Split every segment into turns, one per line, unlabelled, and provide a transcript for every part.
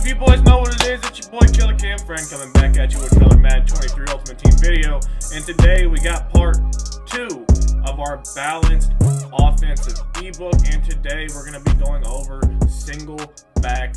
You boys know what it is. It's your boy Killer Cam Friend coming back at you with another Madden 23 Ultimate Team video. And today we got part 2 of our balanced offensive ebook. And today we're going to be going over single back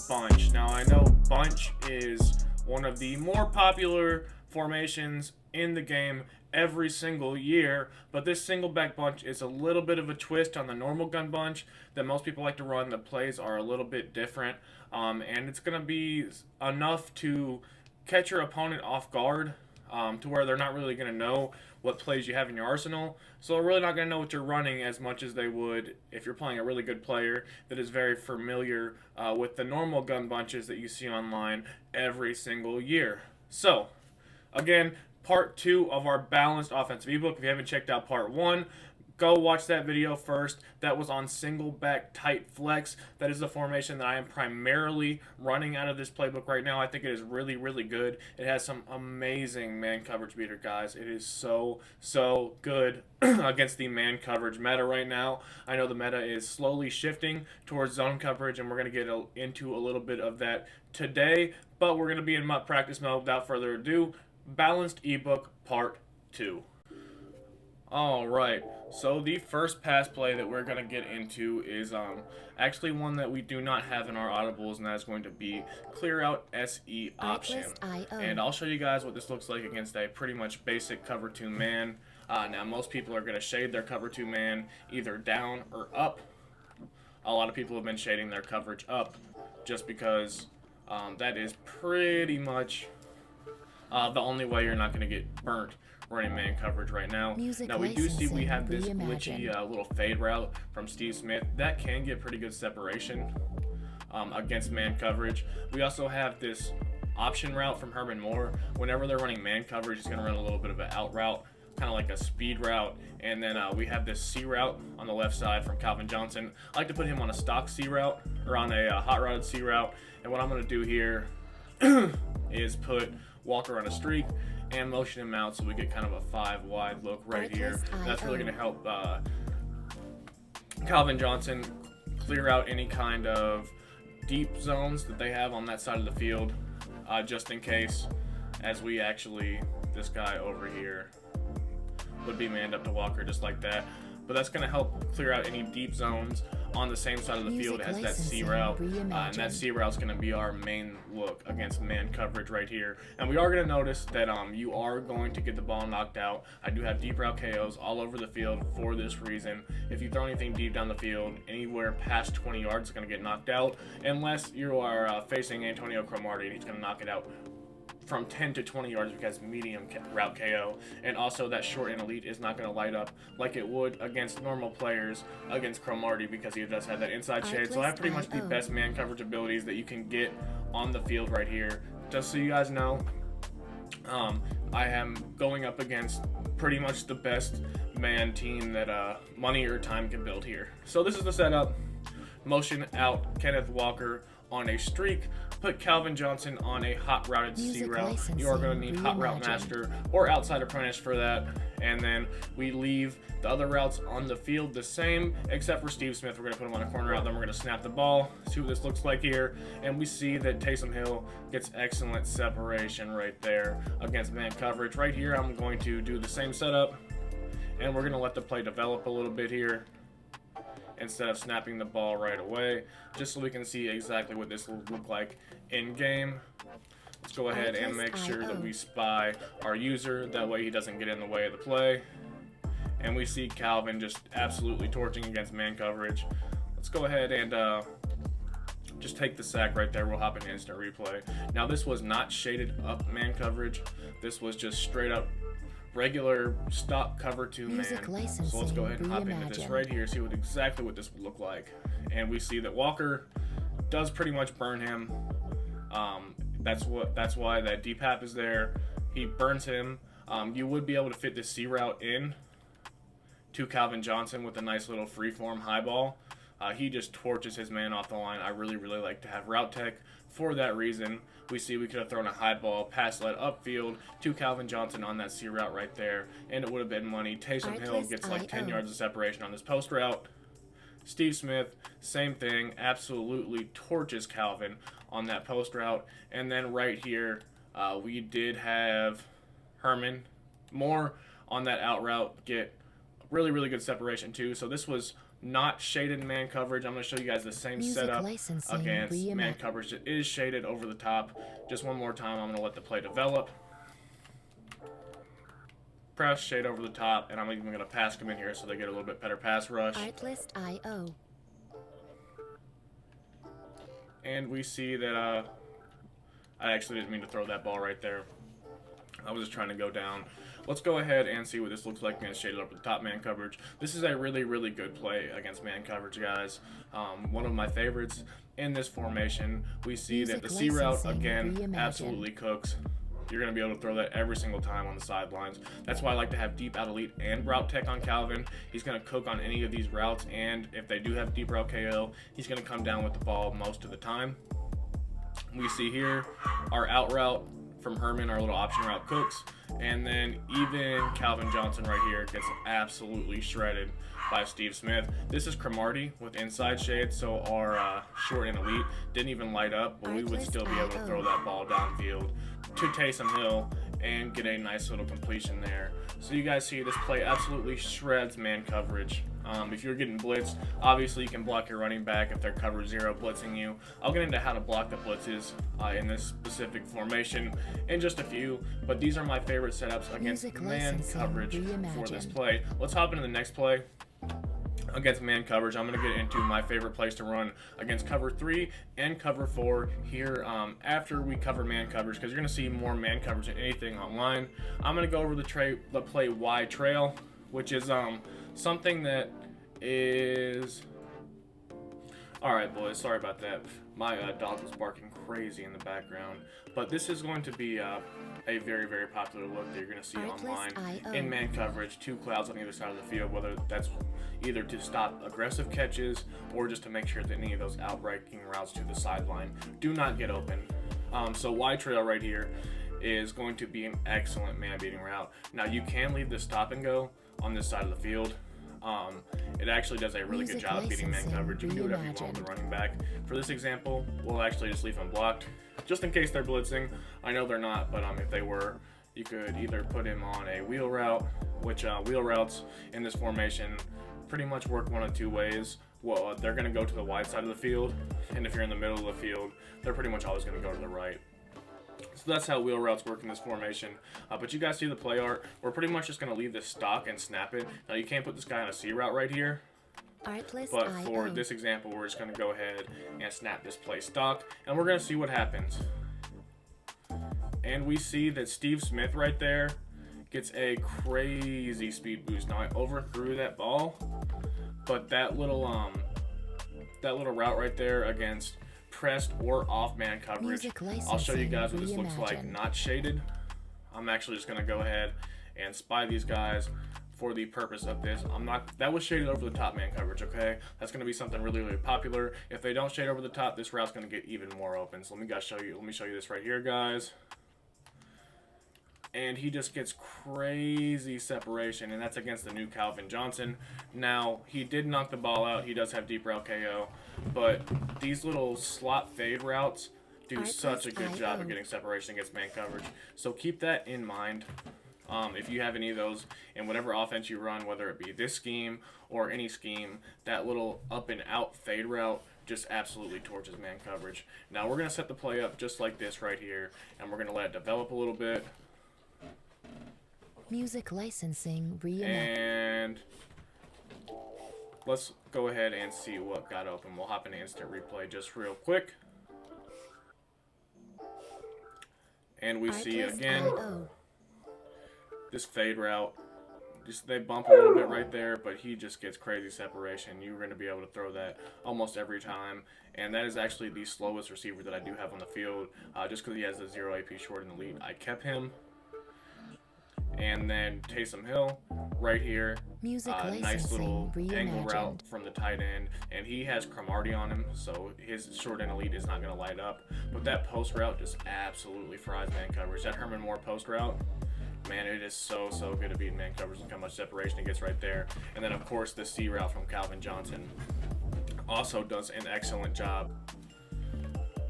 bunch. Now I know bunch is one of the more popular formations in the game every single year, but this single back bunch is a little bit of a twist on the normal gun bunch that most people like to run. The plays are a little bit different, and it's going to be enough to catch your opponent off guard, to where they're not really going to know what plays you have in your arsenal. So they're really not going to know what you're running as much as they would if you're playing a really good player that is very familiar with the normal gun bunches that you see online every single year. So again, part 2 of our balanced offensive ebook. If you haven't checked out part 1, go watch that video first. That was on single back tight flex. That is the formation that I am primarily running out of this playbook right now. I think it is really, really good. It has some amazing man coverage beater, guys. It is so good against the man coverage meta right now. I know the meta is slowly shifting towards zone coverage, and we're going to get into a little bit of that today, but we're going to be in practice mode. Without further ado, balanced ebook part 2. Alright, so the first pass play that we're going to get into is actually one that we do not have in our audibles, and that's going to be clear out SE option. And I'll show you guys what this looks like against a pretty much basic cover 2 man. Now most people are going to shade their cover 2 man either down or up. A lot of people have been shading their coverage up just because that is pretty much the only way you're not going to get burnt running man coverage right now. Now we do see we have this glitchy little fade route from Steve Smith that can get pretty good separation against man coverage. We also have this option route from Herman Moore. Whenever they're running man coverage, he's going to run a little bit of an out route, kind of like a speed route. And then we have this C route on the left side from Calvin Johnson. I like to put him on a stock C route, or on a hot rodded C route. And what I'm going to do here is put Walker on a streak and motion him out so we get kind of a 5 wide look right here. That's really going to help Calvin Johnson clear out any kind of deep zones that they have on that side of the field, just in case, as we actually, this guy over here would be manned up to Walker just like that. But that's going to help clear out any deep zones on the same side of the field as that C route. And that C route is going to be our main look against man coverage right here. And we are going to notice that you are going to get the ball knocked out. I do have deep route KOs all over the field for this reason. If you throw anything deep down the field, anywhere past 20 yards is going to get knocked out, unless you are facing Antonio Cromartie and he's going to knock it out from 10 to 20 yards because medium route KO. And also that short and elite is not going to light up like it would against normal players against Cromartie because he does have that inside shade. So I have pretty much the best man coverage abilities that you can get on the field right here. Just so you guys know, I am going up against pretty much the best man team that money or time can build here. So this is the setup. Motion out Kenneth Walker on a streak, put Calvin Johnson on a hot routed C route. You are going to need hot route master or outside apprentice for that. And then we leave the other routes on the field the same, except for Steve Smith. We're going to put him on a corner route, then we're going to snap the ball, see what this looks like here. And we see that Taysom Hill gets excellent separation right there against man coverage. Right here, I'm going to do the same setup, and we're going to let the play develop a little bit here instead of snapping the ball right away, just so we can see exactly what this will look like in game. Let's go ahead and make sure that we spy our user, that way he doesn't get in the way of the play. And we see Calvin just absolutely torching against man coverage. Let's go ahead and just take the sack right there. We'll hop in instant replay. Now this was not shaded up man coverage. This was just straight up regular stock cover 2 man. So let's go ahead and hop into this right here, see exactly what this would look like. And we see that Walker does pretty much burn him. That's why that deep hap is there. He burns him. You would be able to fit this C route in to Calvin Johnson with a nice little freeform high ball. He just torches his man off the line. I really like to have route tech for that reason. We see we could have thrown a high ball pass led upfield to Calvin Johnson on that C route right there, and it would have been money. Taysom Hill gets like 10 yards of separation on this post route. Steve Smith, same thing, absolutely torches Calvin on that post route. And then right here, we did have Herman more on that out route get really, really good separation too. So this was not shaded man coverage. I'm going to show you guys the same setup against man coverage. It is shaded over the top. Just one more time, I'm going to let the play develop. Press, shade over the top, and I'm even going to pass them in here so they get a little bit better pass rush.
Artlist.io.
And we see that I actually didn't mean to throw that ball right there. I was just trying to go down. Let's go ahead and see what this looks like against shaded over the top man coverage. This is a really, really good play against man coverage, guys. One of my favorites in this formation. We see that the C route, again, absolutely cooks. You're going to be able to throw that every single time on the sidelines. That's why I like to have deep out elite and route tech on Calvin. He's going to cook on any of these routes, and if they do have deep route KO, he's going to come down with the ball most of the time. We see here our out route from Herman, our little option route cooks, and then even Calvin Johnson right here gets absolutely shredded by Steve Smith. This is Cromartie with inside shade, so our short and elite didn't even light up, but we would still be able to throw that ball downfield to Taysom Hill and get a nice little completion there. So you guys see this play absolutely shreds man coverage. If you're getting blitzed, obviously you can block your running back if they're cover zero blitzing you. I'll get into how to block the blitzes in this specific formation in just a few, but these are my favorite setups against man coverage for this play. Let's hop into the next play. Against man coverage, I'm going to get into my favorite plays to run against cover 3 and cover 4 here after we cover man coverage, because you're going to see more man coverage than anything online. I'm going to go over the play Y trail, which is something that is... Alright boys, sorry about that. My dog was barking crazy in the background. But this is going to be a very, very popular look that you're going to see online in man coverage. 2 clouds on either side of the field, whether that's either to stop aggressive catches or just to make sure that any of those out-breaking routes to the sideline do not get open. So Y trail right here is going to be an excellent man-beating route. Now you can leave the stop and go on this side of the field. It actually does a really good job of beating man coverage. You can do whatever you want with the running back. For this example, we'll actually just leave him blocked, just in case they're blitzing. I know they're not, but if they were, you could either put him on a wheel route, which wheel routes in this formation pretty much work one of 2 ways. Well, they're going to go to the wide side of the field, and if you're in the middle of the field, they're pretty much always going to go to the right. So that's how wheel routes work in this formation. But you guys see the play art. We're pretty much just going to leave this stock and snap it. Now you can't put this guy on a C route right here. But for this example, we're just going to go ahead and snap this play stock. And we're going to see what happens. And we see that Steve Smith right there gets a crazy speed boost. Now I overthrew that ball, but that little route right there against pressed or off man coverage, I'll show you guys what this looks like not shaded. I'm actually just going to go ahead and spy these guys for the purpose of this. That was shaded over the top man coverage, okay? That's going to be something really, really popular. If they don't shade over the top, this route's going to get even more open. So let me show you this right here, guys. And he just gets crazy separation, and that's against the new Calvin Johnson. Now, he did knock the ball out. He does have deep route KO, but these little slot fade routes do such a good job of getting separation against man coverage. So keep that in mind. If you have any of those in whatever offense you run, whether it be this scheme or any scheme, that little up and out fade route just absolutely torches man coverage. Now, we're going to set the play up just like this right here, and we're going to let it develop a little bit.
Music licensing reimagined.
And let's go ahead and see what got open. We'll hop into instant replay just real quick. And we see again this fade route. They bump a little bit right there, but he just gets crazy separation. You're going to be able to throw that almost every time. And that is actually the slowest receiver that I do have on the field. Just because he has the 0 AP short in the lead, I kept him. And then Taysom Hill right here, nice little angle route from the tight end, and he has Cromartie on him, so his short end elite is not going to light up. But that post route just absolutely fries man coverage. That Herman Moore post route, man, it is so good at beating man coverage. Look how much separation he gets right there. And then of course the C route from Calvin Johnson. also does an excellent job.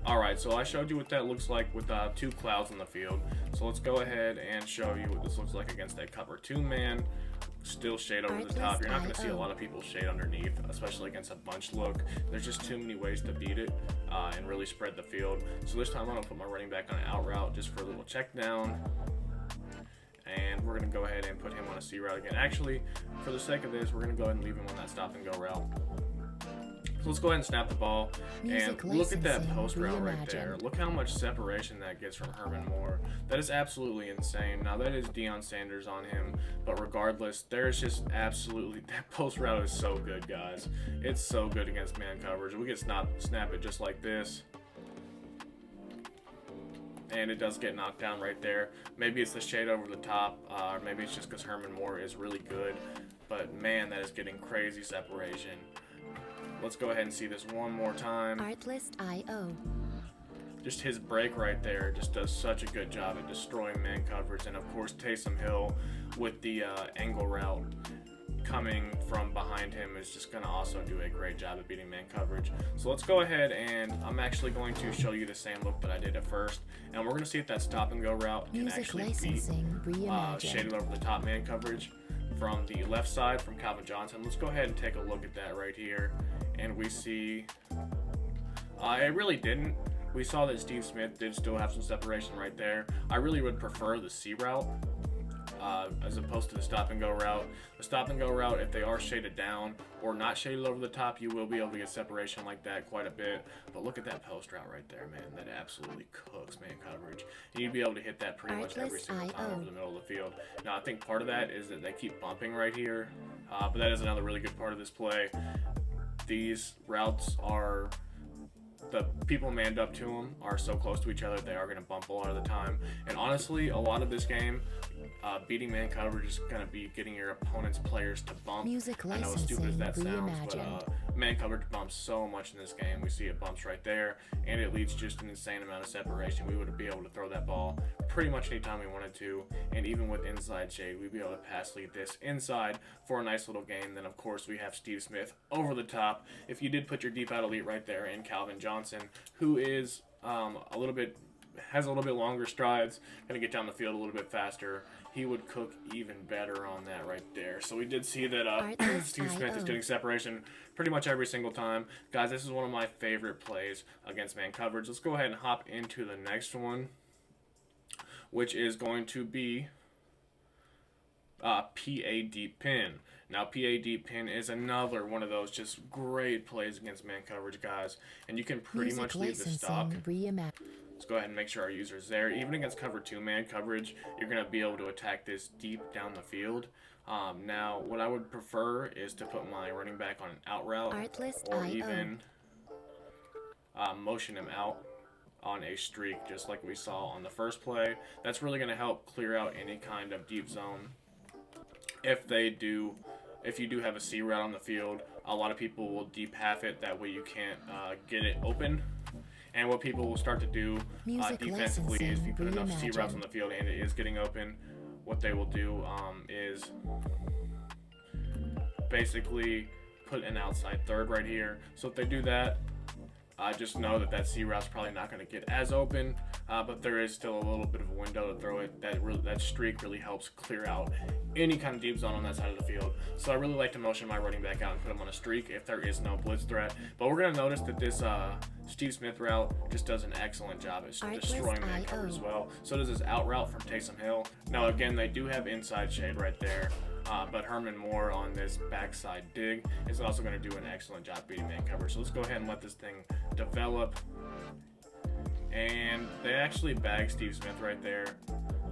Alright, so I showed you what that looks like with two clouds on the field. So let's go ahead and show you what this looks like against that cover 2 man. Still shade over the top. You're not going to see a lot of people shade underneath, especially against a bunch look. There's just too many ways to beat it and really spread the field. So this time I'm going to put my running back on an out route just for a little check down. And we're going to go ahead and put him on a C route again. Actually, for the sake of this, we're going to go ahead and leave him on that stop and go route. So let's go ahead and snap the ball, and look at that post route right there. Look how much separation that gets from Herman Moore. That is absolutely insane. Now that is Deion Sanders on him, but regardless, there's just absolutely, that post route is so good, guys. It's so good against man coverage. We can snap it just like this, and it does get knocked down right there. Maybe it's the shade over the top, or maybe it's just because Herman Moore is really good, but man, that is getting crazy separation. Let's go ahead and see this one more time.
Artlist.io.
Just his break right there just does such a good job at destroying man coverage. And of course, Taysom Hill with the angle route coming from behind him is just going to also do a great job at beating man coverage. So let's go ahead, and I'm actually going to show you the same look that I did at first. And we're going to see if that stop and go route can actually beat shaded over the top man coverage from the left side from Calvin Johnson. Let's go ahead and take a look at that right here. And we see it really didn't. We saw that Steve Smith did still have some separation right there. I really would prefer the C route as opposed to the stop and go route. The stop and go route, if they are shaded down or not shaded over the top, you will be able to get separation like that quite a bit. But look at that post route right there, man. That absolutely cooks man coverage. And you'd be able to hit that pretty much every single time over the middle of the field. Now, I think part of that is that they keep bumping right here, but that is another really good part of this play. These routes are, the people manned up to them are so close to each other, they are going to bump a lot of the time. And honestly, a lot of this game, beating man coverage is going to be getting your opponent's players to bump. I know as stupid as that sounds, but man coverage bumps so much in this game. We see it bumps right there, and it leads just an insane amount of separation. We would be able to throw that ball pretty much anytime we wanted to, and even with inside shade, we'd be able to pass lead this inside for a nice little game. Then, of course, we have Steve Smith over the top. If you did put your deep out elite right there in Calvin Johnson, who is has a little bit longer strides, going to get down the field a little bit faster, he would cook even better on that right there. So we did see that Steve Smith is getting separation pretty much every single time. Guys, this is one of my favorite plays against man coverage. Let's go ahead and hop into the next one, which is going to be PA deep pin. Now, PA deep pin is another one of those just great plays against man coverage, guys. And you can pretty much leave the stock. Let's go ahead and make sure our user's there. Even against cover 2 man coverage, you're going to be able to attack this deep down the field. Now, what I would prefer is to put my running back on an out route, or even motion him out on a streak, just like we saw on the first play. That's really going to help clear out any kind of deep zone. If you do have a C route on the field, a lot of people will deep half it. That way you can't get it open. And what people will start to do defensively is, if you put enough C routes on the field and it is getting open, what they will do is basically put an outside third right here. So if they do that, just know that C route's probably not going to get as open, but there is still a little bit of a window to throw it. That streak really helps clear out any kind of deep zone on that side of the field. So I really like to motion my running back out and put him on a streak if there is no blitz threat. But we're going to notice that this Steve Smith route just does an excellent job at destroying man coverage as well. So does this out route from Taysom Hill. Now again, they do have inside shade right there. But Herman Moore on this backside dig is also going to do an excellent job beating man coverage. So let's go ahead and let this thing develop. And they actually bag Steve Smith right there.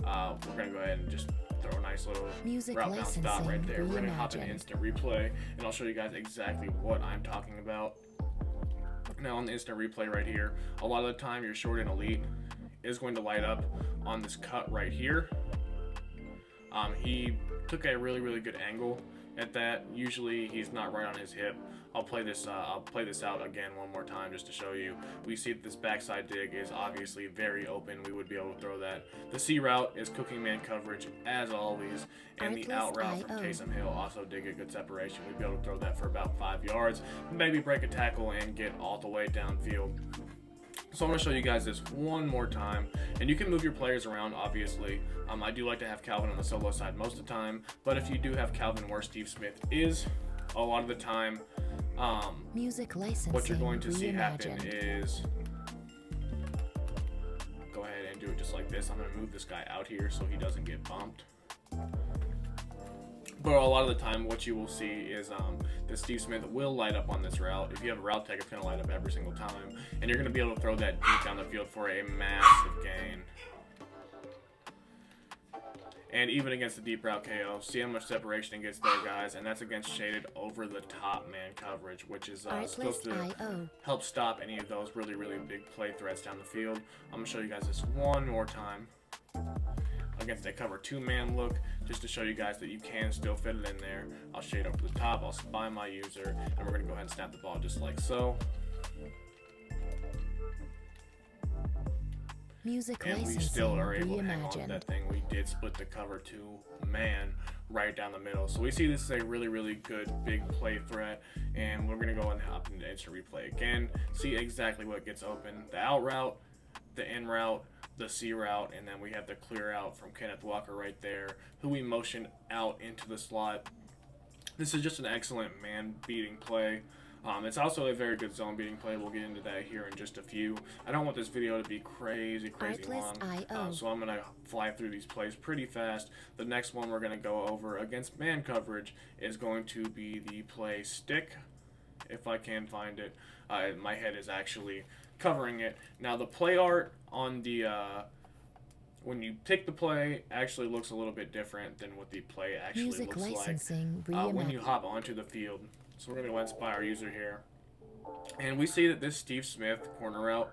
We're going to go ahead and just throw a nice little route bounce stop right there. We're going to hop in instant replay, and I'll show you guys exactly what I'm talking about. Now on the instant replay right here, a lot of the time your short and elite is going to light up on this cut right here. He took a really good angle at that. Usually he's not right on his hip. I'll play this out again one more time just to show you. We see that this backside dig is obviously very open. We would be able to throw that. The C route is cooking man coverage as always, and the out route from Taysom Hill also dig a good separation. We'd be able to throw that for about 5 yards, maybe break a tackle and get all the way downfield. So I'm going to show you guys this one more time, and you can move your players around, obviously. I do like to have Calvin on the solo side most of the time, but if you do have Calvin where Steve Smith is, a lot of the time,
music licensing
what you're going to see happen is, go ahead and do it just like this. I'm going to move this guy out here so he doesn't get bumped. But a lot of the time, what you will see is that Steve Smith will light up on this route. If you have a route tech, it's going to light up every single time. And you're going to be able to throw that deep down the field for a massive gain. And even against the deep route KO, see how much separation it gets there, guys. And that's against shaded over the top man coverage, which is supposed to help stop any of those really big play threats down the field. I'm going to show you guys this one more time against a cover 2-man look, just to show you guys that you can still fit it in there. I'll shade over the top, I'll spy my user, and we're going to go ahead and snap the ball just like so.
Music
and we still are able to hang on to that thing. We did split the cover 2-man right down the middle. So we see this is a really good big play threat, and we're going to go and hop into instant replay again, see exactly what gets open. The out route, the in route, the C route, and then we have the clear out from Kenneth Walker right there, who we motion out into the slot. This is just an excellent man beating play. It's also a very good zone beating play. We'll get into that here in just a few. I don't want this video to be crazy long, so I'm going to fly through these plays pretty fast. The next one we're going to go over against man coverage is going to be the play stick, if I can find it. My head is actually covering it. Now the play art on the when you pick the play actually looks a little bit different than what the play actually looks like when you hop onto the field. So we're going to go ahead and spy our user here, and we see that this Steve Smith corner route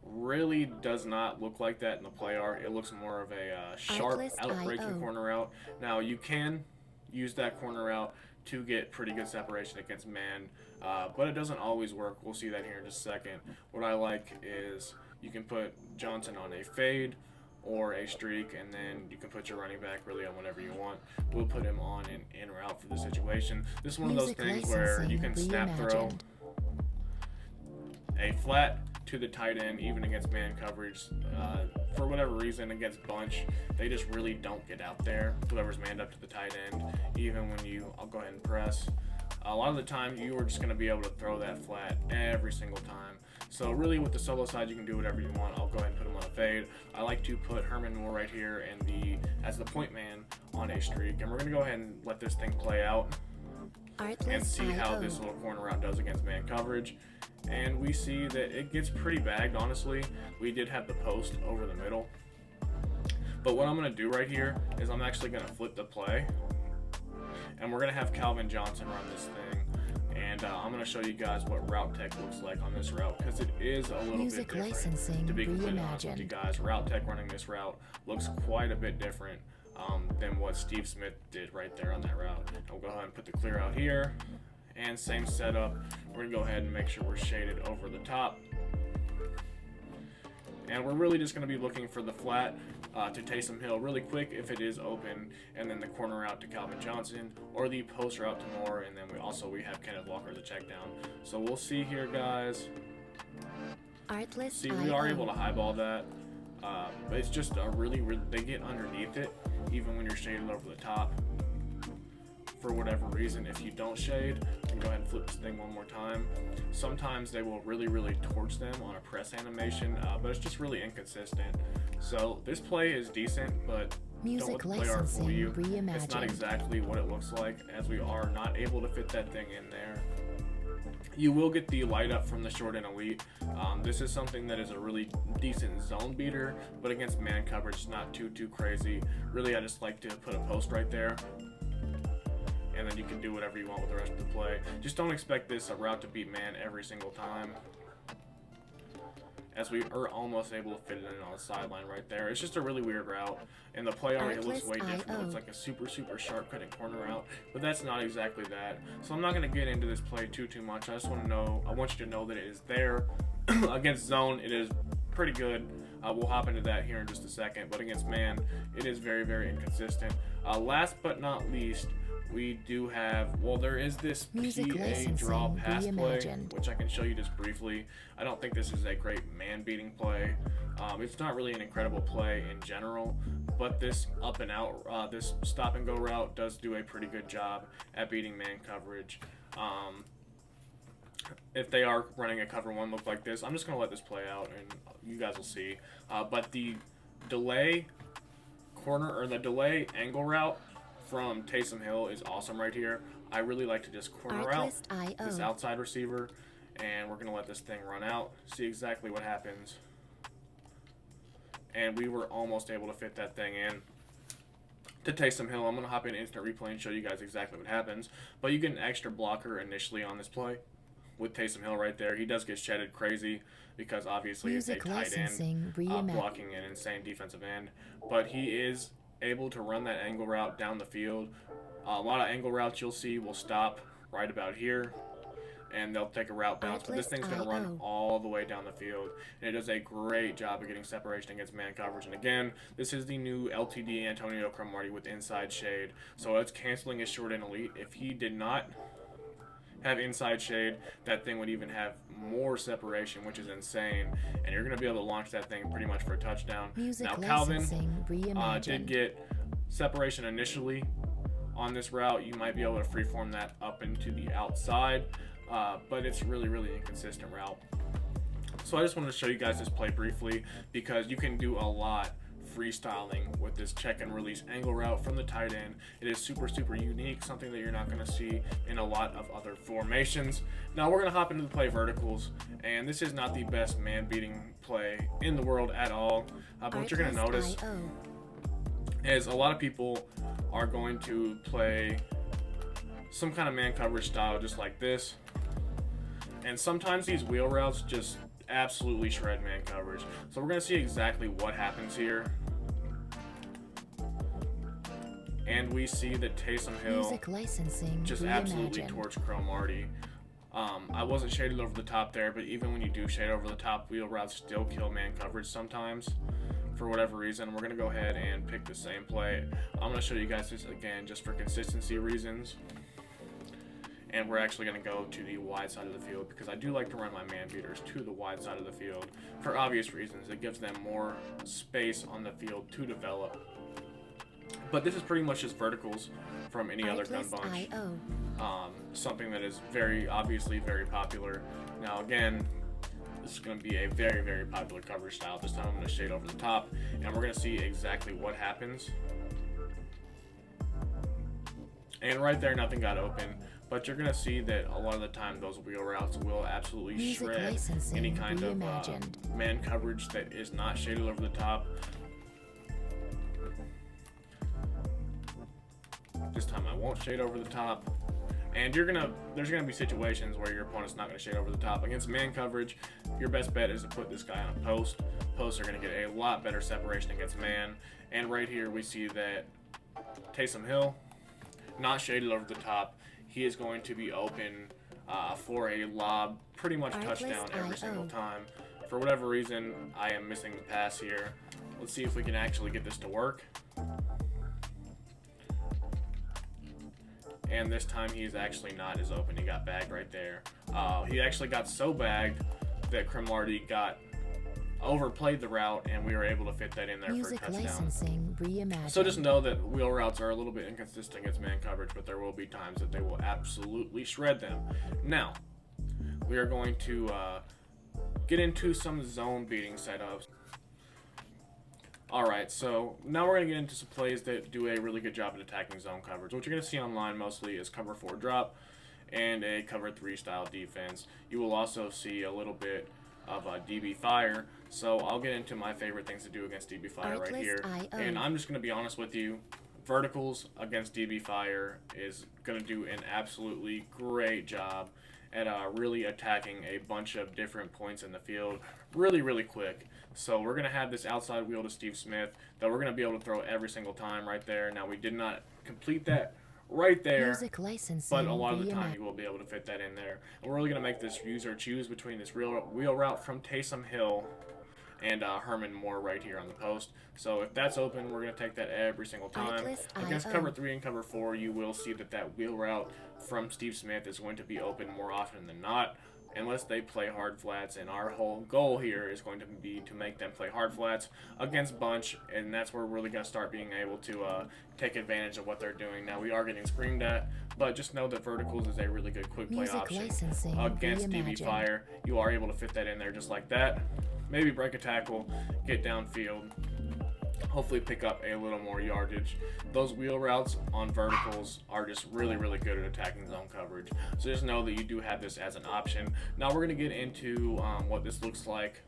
really does not look like that in the play art. It looks more of a sharp outbreaking corner route. Now you can use that corner route to get pretty good separation against man, but it doesn't always work. We'll see that here in just a second. What I like is you can put Johnson on a fade or a streak, and then you can put your running back really on whatever you want. We'll put him on an in route for the situation. This is one of those things where you can snap throw a flat to the tight end, even against man coverage. For whatever reason, against bunch, they just really don't get out there. Whoever's manned up to the tight end, even when I'll go ahead and press. A lot of the time, you are just going to be able to throw that flat every single time. So really, with the solo side, you can do whatever you want. I'll go ahead and put him on a fade. I like to put Herman Moore right here and as the point man on a streak. And we're going to go ahead and let this thing play out and see how this little corner route does against man coverage. And we see that it gets pretty bagged, honestly. We did have the post over the middle. But what I'm going to do right here is I'm actually going to flip the play. And we're going to have Calvin Johnson run this thing. And I'm going to show you guys what route tech looks like on this route, because it is a little bit different. To be completely honest with you guys, route tech running this route looks quite a bit different than what Steve Smith did right there on that route. I'll go ahead and put the clear out here. And same setup. We're going to go ahead and make sure we're shaded over the top. And we're really just going to be looking for the flat to Taysom Hill really quick if it is open, and then the corner out to Calvin Johnson, or the post route to Moore, and then we have Kenneth Walker the check down. So we'll see here, guys. See, we are able to highball that, but it's just they get underneath it even when you're shaded over the top. For whatever reason, if you don't shade, and go ahead and flip this thing one more time, sometimes they will really torch them on a press animation, but it's just really inconsistent. So this play is decent, but don't let the play art fool you. It's not exactly what it looks like, as we are not able to fit that thing in there. You will get the light up from the short and elite. This is something that is a really decent zone beater, but against man coverage, it's not too crazy. Really, I just like to put a post right there, and then you can do whatever you want with the rest of the play. Just don't expect this route to beat man every single time. as we are almost able to fit it in on the sideline right there. It's just a really weird route, and the play already looks way different. It's like a super sharp cutting corner route, but that's not exactly that. So I'm not going to get into this play too much. I just want you to know that it is there. Against zone, it is pretty good. We'll hop into that here in just a second, but against man, it is very inconsistent. Last but not least, we do have, well, there is this PA draw pass play, which I can show you just briefly. I don't think this is a great man-beating play. It's not really an incredible play in general, but this up and out, this stop and go route does do a pretty good job at beating man coverage. If they are running a cover one look like this, I'm just going to let this play out and you guys will see. But the delay corner, or the delay angle route from Taysom Hill is awesome right here. I really like to just corner out this outside receiver, and we're going to let this thing run out, see exactly what happens. And we were almost able to fit that thing in to Taysom Hill. I'm going to hop in instant replay and show you guys exactly what happens. But you get an extra blocker initially on this play with Taysom Hill right there. He does get shedded crazy because obviously it's a tight end blocking an insane defensive end. But he is able to run that angle route down the field. A lot of angle routes you'll see will stop right about here, and they'll take a route bounce, but this thing's going to run all the way down the field, and it does a great job of getting separation against man coverage. And again, this is the new LTD Antonio Cromartie with inside shade, so it's canceling his short and elite. If he did not have inside shade, that thing would even have more separation, which is insane, and you're going to be able to launch that thing pretty much for a touchdown. Now Calvin did get separation initially on this route. You might be able to freeform that up into the outside, but it's really inconsistent route. So I just wanted to show you guys this play briefly because you can do a lot freestyling with this check and release angle route from the tight end. It is super unique, something that you're not going to see in a lot of other formations. Now we're going to hop into the play verticals, and this is not the best man beating play in the world at all, but what you're going to notice is a lot of people are going to play some kind of man coverage style just like this, and sometimes these wheel routes just absolutely shred man coverage. So we're going to see exactly what happens here. And we see that Taysom Hill just absolutely torched Cromartie. I wasn't shaded over the top there, but even when you do shade over the top, wheel routes still kill man coverage sometimes for whatever reason. We're going to go ahead and pick the same play. I'm going to show you guys this again just for consistency reasons. And we're actually going to go to the wide side of the field because I do like to run my man beaters to the wide side of the field for obvious reasons. It gives them more space on the field to develop. But this is pretty much just verticals from any other gun bunch. Something that is obviously very popular. Now again, this is going to be a very popular coverage style. This time I'm going to shade over the top, and we're going to see exactly what happens. And right there, nothing got open. But you're going to see that a lot of the time those wheel routes will absolutely shred any kind of man coverage that is not shaded over the top. This time I won't shade over the top. And there's gonna be situations where your opponent's not gonna shade over the top. Against man coverage, your best bet is to put this guy on a post. Posts are gonna get a lot better separation against man. And right here we see that Taysom Hill, not shaded over the top, he is going to be open for a lob, pretty much touchdown every single time. For whatever reason, I am missing the pass here. Let's see if we can actually get this to work. And this time he's actually not as open. He got bagged right there. He actually got so bagged that Cromartie overplayed the route, and we were able to fit that in there for a touchdown. So just know that wheel routes are a little bit inconsistent against man coverage, but there will be times that they will absolutely shred them. Now, we are going to get into some zone beating setups. Alright, so now we're going to get into some plays that do a really good job at attacking zone coverage. What you're going to see online mostly is cover 4 drop and a cover 3 style defense. You will also see a little bit of DB fire, so I'll get into my favorite things to do against DB fire right here. And I'm just going to be honest with you, verticals against DB fire is going to do an absolutely great job at really attacking a bunch of different points in the field really quick. So we're going to have this outside wheel to Steve Smith that we're going to be able to throw every single time right there. Now, we did not complete that right there,
Music licensing
but a lot of the time you will be able to fit that in there. And we're really going to make this user choose between this wheel route from Taysom Hill and Herman Moore right here on the post. So if that's open, we're going to take that every single time. Against cover 3 and cover 4, you will see that that wheel route from Steve Smith is going to be open more often than not, unless they play hard flats, and our whole goal here is going to be to make them play hard flats against bunch, and that's where we're really going to start being able to take advantage of what they're doing. Now, we are getting screamed at, but just know that verticals is a really good quick play option against DB Fire. You are able to fit that in there just like that. Maybe break a tackle, get downfield, hopefully pick up a little more yardage. Those wheel routes on verticals are just really good at attacking zone coverage. So just know that you do have this as an option. Now we're going to get into what this looks like.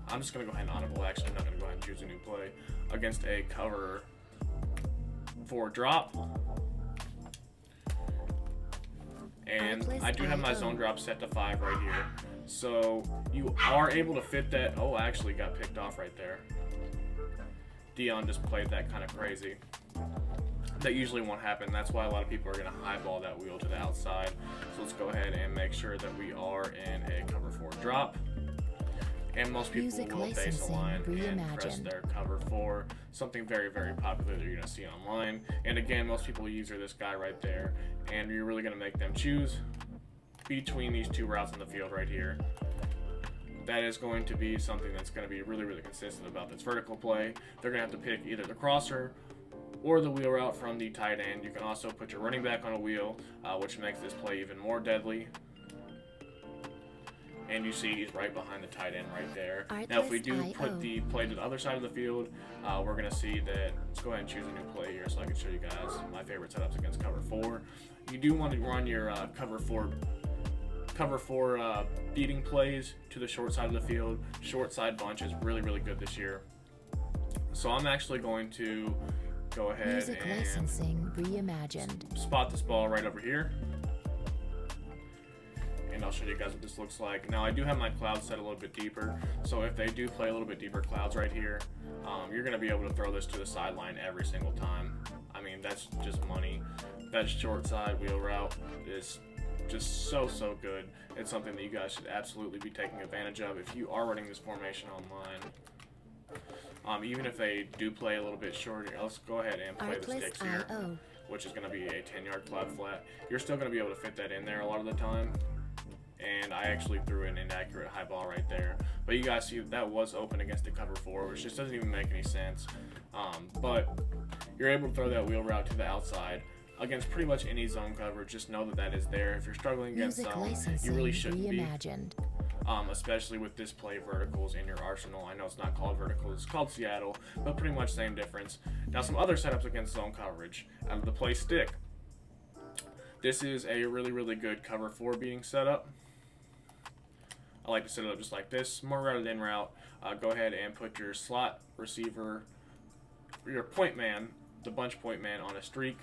I'm just going to go ahead and audible. Actually, I'm not going to go ahead and choose a new play against a cover 4 drop. And I do have my zone drop set to 5 right here. So you are able to fit that. Oh, I actually got picked off right there. Dion just played that kind of crazy. That usually won't happen. That's why a lot of people are going to highball that wheel to the outside. So let's go ahead and make sure that we are in a cover 4 drop. And most people will base a line and press their cover 4. Something very popular that you're going to see online. And again, most people use this guy right there. And you're really going to make them choose between these 2 routes in the field right here. That is going to be something that's going to be really consistent about this vertical play. They're going to have to pick either the crosser or the wheel route from the tight end. You can also put your running back on a wheel, which makes this play even more deadly. And you see he's right behind the tight end right there. Now, if we do put the play to the other side of the field, we're going to see that. Let's go ahead and choose a new play here so I can show you guys my favorite setups against cover 4. You do want to run your cover 4 beating plays to the short side of the field. Short side bunch is really good this year. So I'm actually going to go ahead and spot this ball right over here. And I'll show you guys what this looks like. Now, I do have my clouds set a little bit deeper, so if they do play a little bit deeper clouds right here, you're going to be able to throw this to the sideline every single time. I mean, that's just money. That short side wheel route is just so good. It's something that you guys should absolutely be taking advantage of if you are running this formation online. Even if they do play a little bit shorter, let's go ahead and play the sticks here, which is going to be a 10-yard cloud flat. You're still going to be able to fit that in there a lot of the time. And I actually threw an inaccurate high ball right there. But you guys see that was open against the cover 4, which just doesn't even make any sense. But you're able to throw that wheel route to the outside against pretty much any zone coverage. Just know that that is there. If you're struggling against zone, you really shouldn't be. Especially with this play verticals in your arsenal. I know it's not called verticals, it's called Seattle, but pretty much same difference. Now, some other setups against zone coverage. Out of the play stick. This is a really good cover 4 beating setup. I like to set it up just like this, more routed in route. Go ahead and put your slot receiver, your point man, the bunch point man on a streak,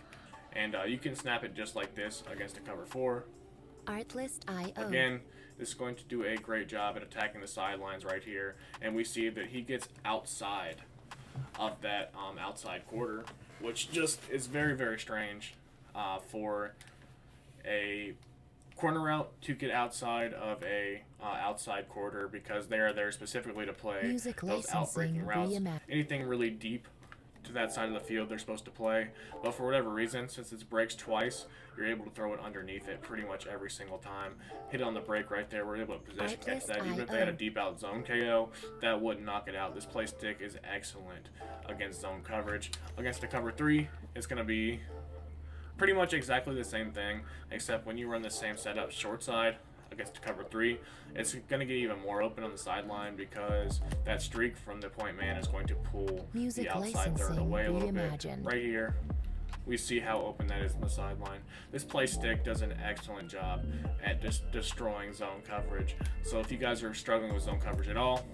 and you can snap it just like this against a cover 4.
Artlist.io.
Again, this is going to do a great job at attacking the sidelines right here, and we see that he gets outside of that outside quarter, which just is very strange for a corner route to get outside of a outside quarter, because they are there specifically to play those out-breaking routes. Anything really deep to that side of the field they're supposed to play, but for whatever reason, since it breaks twice, you're able to throw it underneath it pretty much every single time. Hit it on the break right there, we're able to position catch that. Even if they had a deep out zone KO, that wouldn't knock it out. This play stick is excellent against zone coverage. Against the cover 3, it's going to be pretty much exactly the same thing, except when you run the same setup short side against cover 3, it's going to get even more open on the sideline, because that streak from the point man is going to pull the outside third away a little bit. Right here, we see how open that is on the sideline. This play stick does an excellent job at just destroying zone coverage. So if you guys are struggling with zone coverage at all,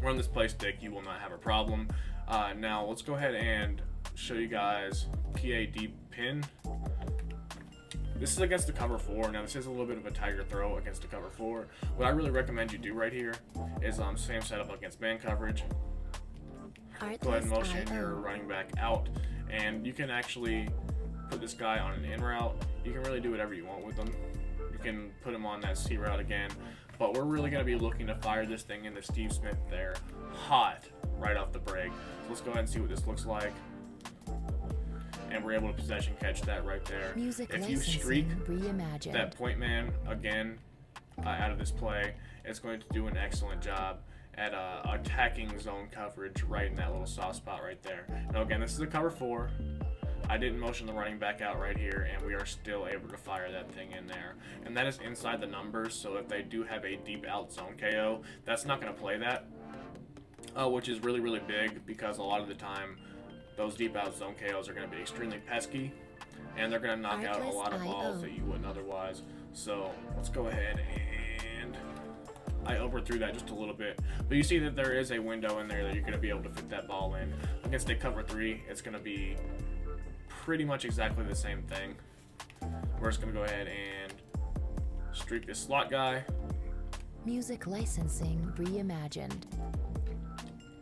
run this play stick, you will not have a problem. Now let's go ahead and show you guys PA deep pin. This is against the cover 4. Now this is a little bit of a tighter throw against the cover 4. What I really recommend you do right here is same setup against man coverage. Go ahead and motion your running back out, and you can actually put this guy on an in route. You can really do whatever you want with him. You can put him on that C route again, but we're really going to be looking to fire this thing into Steve Smith there hot right off the break. So let's go ahead and see what this looks like. And we're able to possession catch that right there. If you streak that point man again out of this play, it's going to do an excellent job at attacking zone coverage right in that little soft spot right there. Now again, this is a cover 4. I didn't motion the running back out right here, and we are still able to fire that thing in there. And that is inside the numbers, so if they do have a deep out zone KO, that's not going to play that, which is really, really big, because a lot of the time, those deep out zone KOs are going to be extremely pesky, and they're going to knock out a lot of balls that you wouldn't otherwise. So let's go ahead and I overthrew that just a little bit, but you see that there is a window in there that you're going to be able to fit that ball in. Against a cover 3, it's going to be pretty much exactly the same thing. We're just going to go ahead and streak this slot guy.
Music licensing reimagined.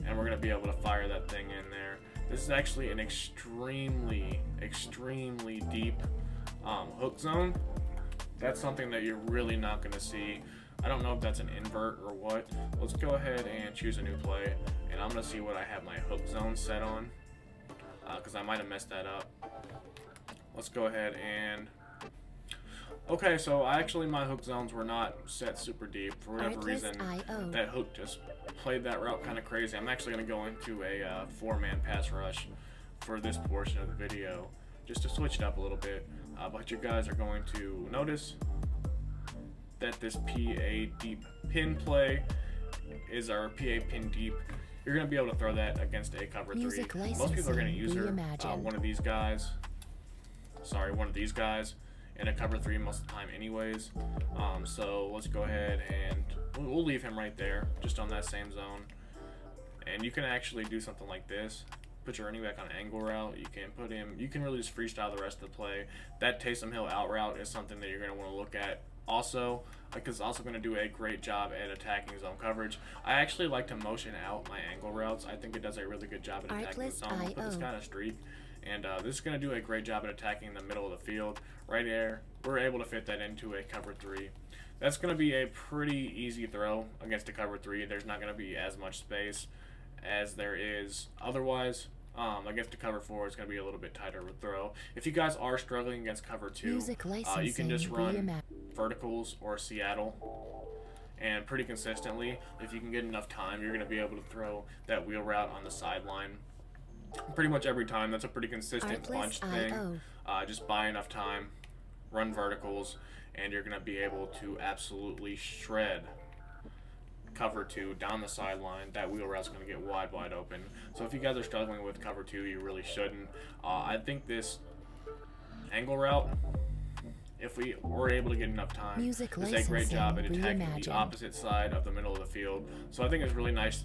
And we're going to be able to fire that thing in there. This is actually an extremely, extremely deep hook zone. That's something that you're really not going to see. I don't know if that's an invert or what. Let's go ahead and choose a new play, and I'm going to see what I have my hook zone set on, because I might have messed that up. Let's go ahead and... Okay, so actually my hook zones were not set super deep. For whatever reason, that hook just played that route kind of crazy. I'm actually going to go into a 4-man pass rush for this portion of the video, just to switch it up a little bit. But you guys are going to notice that this PA deep pin play is our PA pin deep. You're going to be able to throw that against a cover 3. Most people are going to use one of these guys in a cover 3 most of the time anyways. So let's go ahead and we'll leave him right there, just on that same zone. And you can actually do something like this. Put your running back on angle route. You can really just freestyle the rest of the play. That Taysom Hill out route is something that you're going to want to look at also, because it's also going to do a great job at attacking zone coverage. I actually like to motion out my angle routes. I think it does a really good job at attacking the zone. I'll put this kind of streak, and this is going to do a great job at attacking the middle of the field. Right there, we're able to fit that into a cover 3. That's going to be a pretty easy throw against a cover 3. There's not going to be as much space as there is otherwise. Against a cover 4, it's going to be a little bit tighter of a throw. If you guys are struggling against cover 2, you can just run verticals or Seattle, and pretty consistently, if you can get enough time, you're going to be able to throw that wheel route on the sideline pretty much every time. That's a pretty consistent punch thing. Just buy enough time, run verticals, and you're going to be able to absolutely shred cover 2 down the sideline. That wheel route's going to get wide open. So if you guys are struggling with cover 2, you really shouldn't. I think this angle route, if we were able to get enough time, does a great job at attacking the opposite side of the middle of the field. So I think it's really nice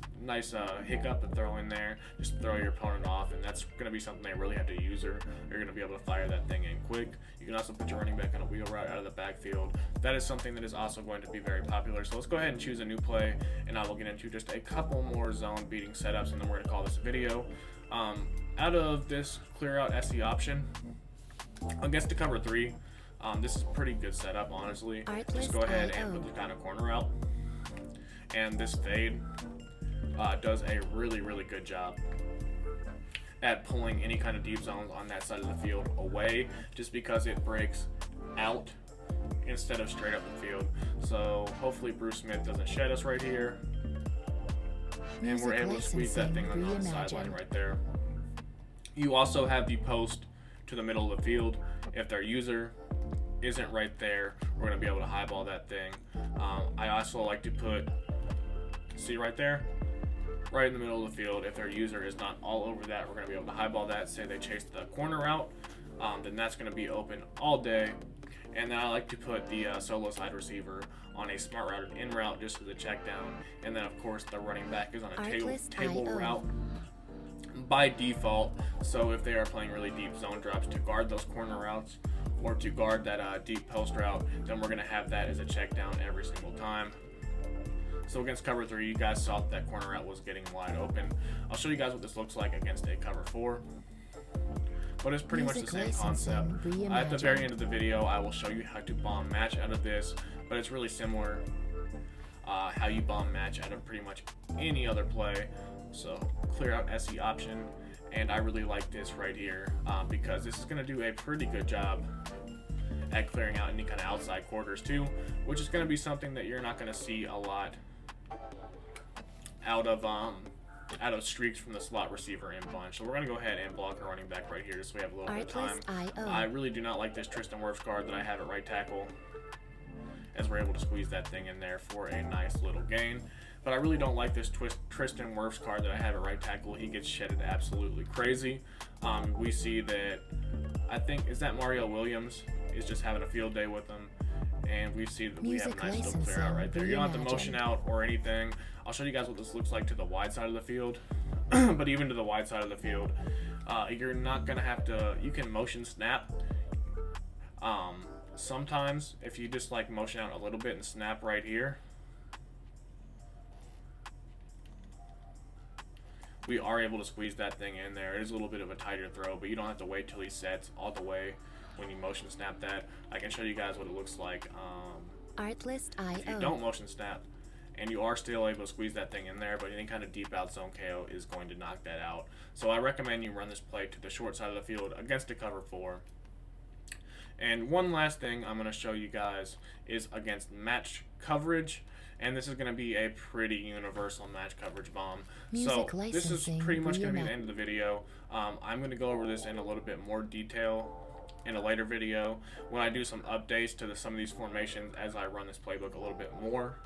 hiccup to throw in there, just to throw your opponent off, and that's going to be something they really have to use, or you're going to be able to fire that thing in quick. You can also put your running back on a wheel route out of the backfield. That is something that is also going to be very popular. So let's go ahead and choose a new play, and I will get into just a couple more zone beating setups, and then we're going to call this a video. Out of this clear out SC option, against the cover 3, this is a pretty good setup, honestly. Just go ahead and put the kind of corner out. And this fade does a really, really good job at pulling any kind of deep zones on that side of the field away, just because it breaks out instead of straight up the field. So hopefully Bruce Smith doesn't shed us right here. And we're able to squeeze that thing on the sideline right there. You also have the post to the middle of the field. If their user isn't right there, we're going to be able to highball that thing. I also like to put, see right there, right in the middle of the field. If their user is not all over that, we're going to be able to highball that. Say they chase the corner out, then that's going to be open all day. And then I like to put the solo side receiver on a smart routed in route just as a check down. And then of course the running back is on a table route by default. So if they are playing really deep zone drops to guard those corner routes, or to guard that deep post route, then we're going to have that as a check down every single time. So against cover 3, you guys saw that corner route was getting wide open. I'll show you guys what this looks like against a cover 4. But it's pretty much the same concept. At the very end of the video, I will show you how to bomb match out of this, but it's really similar how you bomb match out of pretty much any other play. So clear out SE option, and I really like this right here because this is going to do a pretty good job at clearing out any kind of outside quarters too, which is going to be something that you're not going to see a lot out of streaks from the slot receiver in bunch. So we're going to go ahead and block our running back right here just so we have a little bit of time. I really do not like this Tristan Wirfs guard that I have at right tackle, as we're able to squeeze that thing in there for a nice little gain. But I really don't like this Tristan Wirfs card that I have at right tackle. He gets shedded absolutely crazy. We see that, I think, is that Mario Williams is just having a field day with him. And we see that we have a nice little clear out right there. You don't have to motion out or anything. I'll show you guys what this looks like to the wide side of the field. But even to the wide side of the field, you're not going to have to, you can motion snap. Sometimes if you just like motion out a little bit and snap right here, we are able to squeeze that thing in there. It is a little bit of a tighter throw, but you don't have to wait till he sets all the way when you motion snap that. I can show you guys what it looks like if you don't motion snap, and you are still able to squeeze that thing in there, but any kind of deep out zone KO is going to knock that out. So I recommend you run this play to the short side of the field against a cover 4. And one last thing I'm going to show you guys is against match coverage. And this is going to be a pretty universal match coverage bomb. So this is pretty much going to be the end of the video. I'm going to go over this in a little bit more detail in a later video when I do some updates to some of these formations as I run this playbook a little bit more.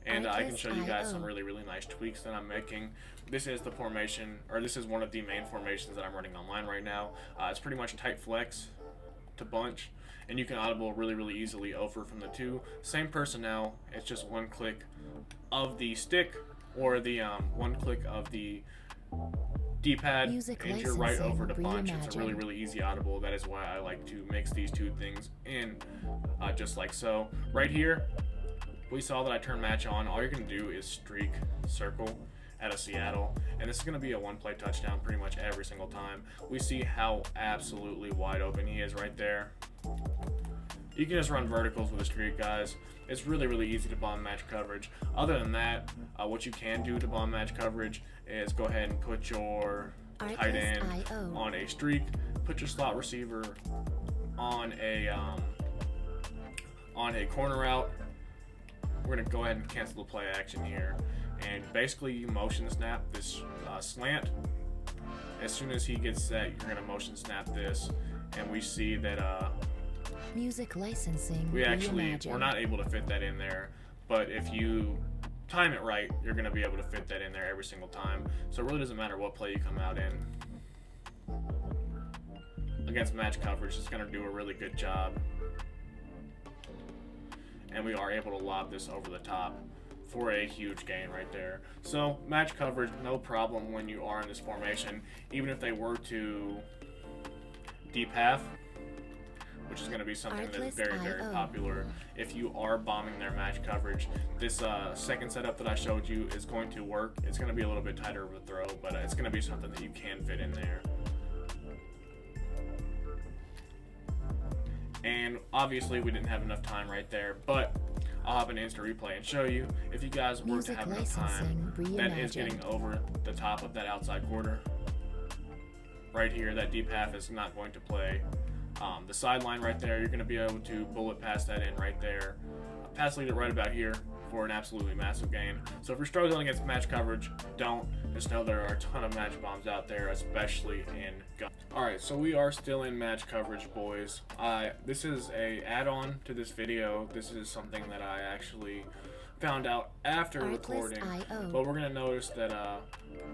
And I can show you guys some really, really nice tweaks that I'm making. This is the formation, or this is one of the main formations that I'm running online right now. It's pretty much tight flex to bunch, and you can audible really, really easily over from the 2. Same personnel, it's just one click of the stick or the one click of the D-pad, and you're right over to bunch. It's a really, really easy audible. That is why I like to mix these two things in just like so. Right here, we saw that I turn match on. All you're going to do is streak circle out of Seattle, and this is going to be a one-play touchdown pretty much every single time. We see how absolutely wide open he is right there. You can just run verticals with a streak, guys. It's really, really easy to bomb match coverage. Other than that, what you can do to bomb match coverage is go ahead and put your tight end on a streak, put your slot receiver on a corner route. We're going to go ahead and cancel the play action here. And basically you motion snap this slant. As soon as he gets set, you're going to motion snap this. And we see that
music licensing
we're not able to fit that in there. But if you time it right, you're going to be able to fit that in there every single time. So it really doesn't matter what play you come out in. Against match coverage, it's going to do a really good job. And we are able to lob this over the top for a huge gain right there. So match coverage, no problem when you are in this formation. Even if they were to deep half, which is going to be something that's very, very popular if you are bombing their match coverage. This second setup that I showed you is going to work. It's going to be a little bit tighter of a throw, but it's going to be something that you can fit in there. And obviously we didn't have enough time right there, but I'll have an instant replay and show you. If you guys were to have enough time, that is getting over the top of that outside quarter. Right here, that deep half is not going to play. The sideline right there, you're going to be able to bullet pass that in right there. Pass lead it right about here for an absolutely massive gain. So if you're struggling against match coverage, don't. Just know there are a ton of match bombs out there, especially in gun. Alright, so we are still in match coverage, boys. This is a add-on to this video. This is something that I actually found out after recording. But we're going to notice that,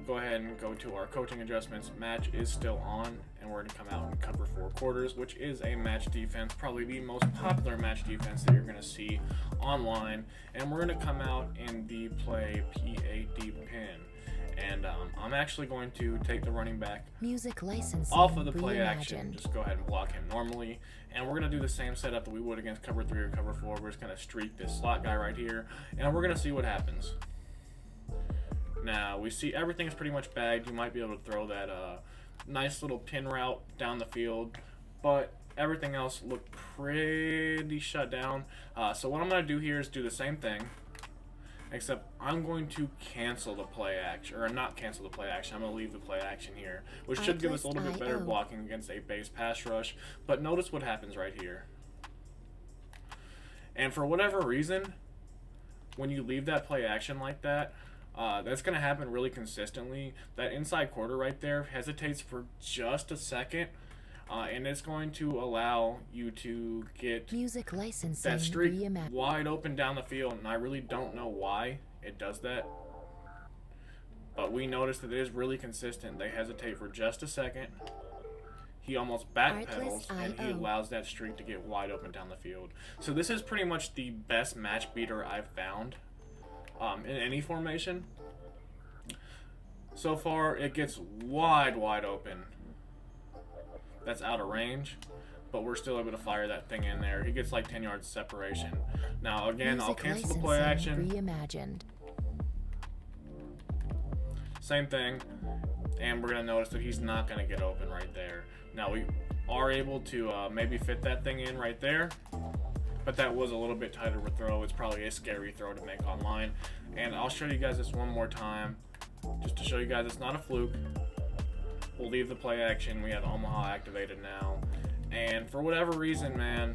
go ahead and go to our coaching adjustments. Match is still on, and we're going to come out and cover 4 quarters, which is a match defense, probably the most popular match defense that you're going to see online. And we're going to come out in the play P8 deep pin. And I'm actually going to take the running back
Music licensing
off of the play action.
reimagined.
Just go ahead and block him normally. And we're going to do the same setup that we would against cover 3 or cover 4. We're just going to streak this slot guy right here, and we're going to see what happens. Now, we see everything's pretty much bagged. You might be able to throw that nice little pin route down the field, but everything else looked pretty shut down. So what I'm going to do here is do the same thing, except I'm going to cancel the play action, or not cancel the play action. I'm going to leave the play action here, which should give us a little bit better blocking against a base pass rush. But notice what happens right here. And for whatever reason, when you leave that play action like that, that's going to happen really consistently. That inside quarter right there hesitates for just a second, and it's going to allow you to get
Music licensing
that streak
reimagined.
wide open down the field, and I really don't know why it does that. But we noticed that it is really consistent. They hesitate for just a second. He almost backpedals, and he allows that streak to get wide open down the field. So this is pretty much the best match beater I've found in any formation. So far, it gets wide open. That's out of range, but we're still able to fire that thing in there. He gets like 10 yards of separation. Now again, I'll cancel the play action.
Reimagined.
Same thing, and we're going to notice that he's not going to get open right there. Now we are able to maybe fit that thing in right there, but that was a little bit tighter of a throw. It's probably a scary throw to make online, and I'll show you guys this one more time just to show you guys it's not a fluke. We'll leave the play action. We have Omaha activated now, and for whatever reason, man,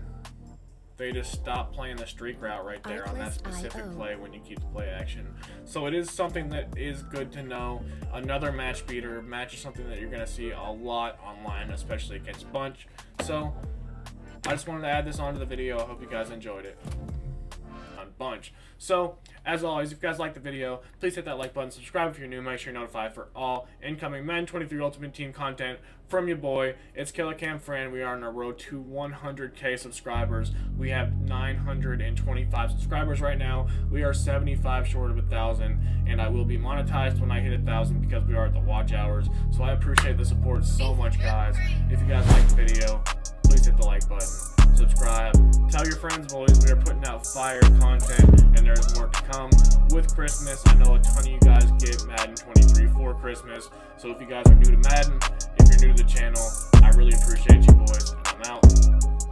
they just stopped playing the streak route right there on that specific play when you keep the play action. So it is something that is good to know. Another match beater. Match is something that you're going to see a lot online, especially against bunch. So I just wanted to add this onto the video. I hope you guys enjoyed it on bunch. So as always, if you guys like the video, please hit that like button, subscribe if you're new, make sure you're notified for all incoming Madden 23 Ultimate Team content from your boy. It's Killer Cam Fran. We are on our road to 100K subscribers. We have 925 subscribers right now. We are 75 short of 1,000, and I will be monetized when I hit 1,000 because we are at the watch hours. So I appreciate the support so much, guys. If you guys like the video, please hit the like button, subscribe, tell your friends, boys. We are putting out fire content, and there's more to come with Christmas. I know a ton of you guys get Madden 23 for Christmas, so if you guys are new to Madden, if you're new to the channel, I really appreciate you, boys, and I'm out.